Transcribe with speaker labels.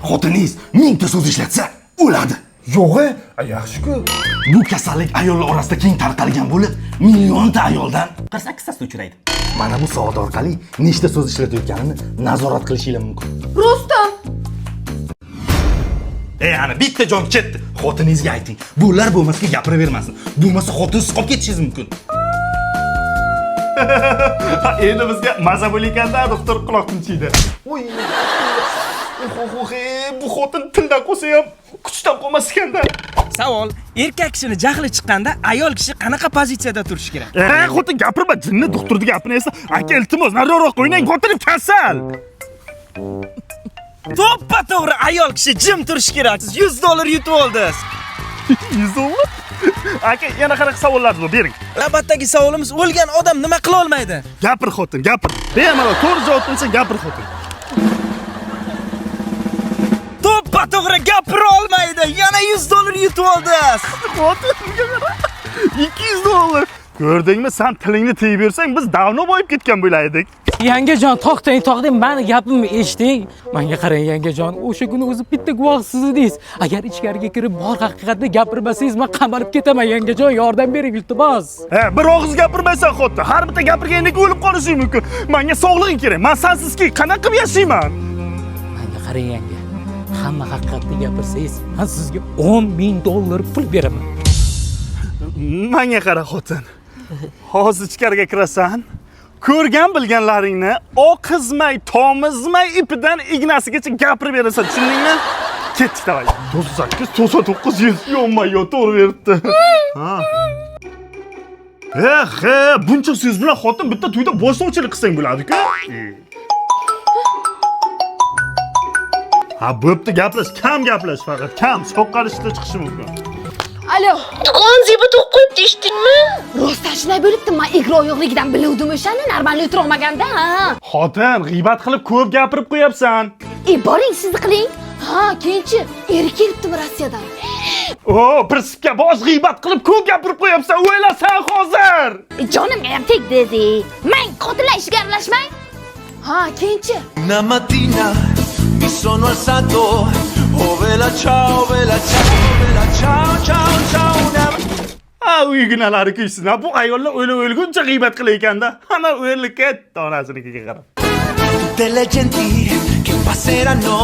Speaker 1: Xotiningiz mingta so'z ishlatsa, o'ladi.
Speaker 2: Yo'q-e, yaxshi-ku.
Speaker 1: Bu kasallik ayollar orasida keng tarqalgan bo'lib, millionta ayoldan 48 tasida uchraydi. Mana bu soat orqali nechta so'z ishlatayotganini nazorat qilishingiz mumkin.
Speaker 3: Rustam!
Speaker 1: Ana bitta jon ketdi. Xotiningizga ayting. Bular bo'lmasga gapiravermasin. Bo'lmasa xotinsiz qolib ketishingiz mumkin. Endi bizga maza bo'layotganda doktor quloq tinchiydi. Voy. Bu xotin tildan qo'ysa ham kuchdan qolmas ekanda.
Speaker 4: Savol: erkak kishini jahli chiqqanda ayol kishi qanaqa pozitsiyada turishi kerak?
Speaker 2: Xotin gapirma, jinni doktorga gapiraysa, aka iltimos nariroq qo'ying, xotinim kasal.
Speaker 4: To'ppa to'g'ri, ayol kishi jim turishi kerak. Siz $100 yutib oldingiz.
Speaker 2: $100? Aka, yana qanaqa savollar bor, bering.
Speaker 4: Navbatdagi savolimiz: o'lgan odam nima qila olmaydi?
Speaker 2: Gapir xotin, gapir. Bemalol to'g'ri javob bersa gapir xotin.
Speaker 4: To'ppa to'g'ri, gapira olmaydi. Yana $100 yutib oldingiz.
Speaker 2: $200. Ko'rdingmi, sen tilingni tiyib bersang, biz davno boyib ketgan bo'laydik.
Speaker 5: Yangajon, to'xtang, meni gapimni eshiting. Menga qarang yangajon, o'sha kuni o'zi bitta guvohsiz edingiz. Agar ichkariga kirib bor haqiqatni gapirmasangiz, men qamalib ketaman yangajon, yordam bering iltimos.
Speaker 2: Bir og'iz gapirmaysan xotin. Har bitta gapirgandek o'lib qolishing mumkin. Menga sog'lig'ing kerak. Men sensizki qanaqa qilib yashayman?
Speaker 5: Menga qarang yanga. Hamma haqiqatni gapirsangiz, men sizga $10,000 pul beraman.
Speaker 2: Menga qara xotin. Hozir ichkariga kirasan, ko'rgan bilganlaringni oqizmay, tomizmay ipidan ignasigacha gapirib berasan, tushundingmi? Ketdik davay. 98, 99, 100 yonmay to'g'ri beribdi. Ha. Buncha so'z bilan xotin bitta to'yda boshlovchilik qilsang bo'ladi-ku. Ha, bo'pti, gaplash, kam gaplash faqat, kam soqqarishda chiqishi mumkin.
Speaker 3: Alo.
Speaker 6: Dugon zebi to'q qo'yibdi, eshitdingmi?
Speaker 3: Rostdan shunday bo'libdi. Men egri oyoqligidan biluvdim o'shani, normal o'tirolmaganda, ha.
Speaker 2: Xotin, g'iybat qilib ko'p gapirib qo'yapsan.
Speaker 3: Boring, sizni qiling. Ha, keyinchi eri kelibdimi Rossiyadan?
Speaker 2: Prinsipga bosh g'iybat qilib ko'p gapirib qo'yapsan. O'ylasan hozir.
Speaker 3: Jonimga ham tegdi. Men qotillar ishiga aralashmang. Ha, keyinchi.
Speaker 7: Una mattina mi sono alzato, oh vela ciao, vela ciao, vela ciao, ciao, ciao.
Speaker 2: Uyg'unalari kuysin. Bu ayollar o'lguncha g'iybat qilayotganda, ana o'yli ketdi onasinikiga qarab.
Speaker 7: Tutte le genti che passeranno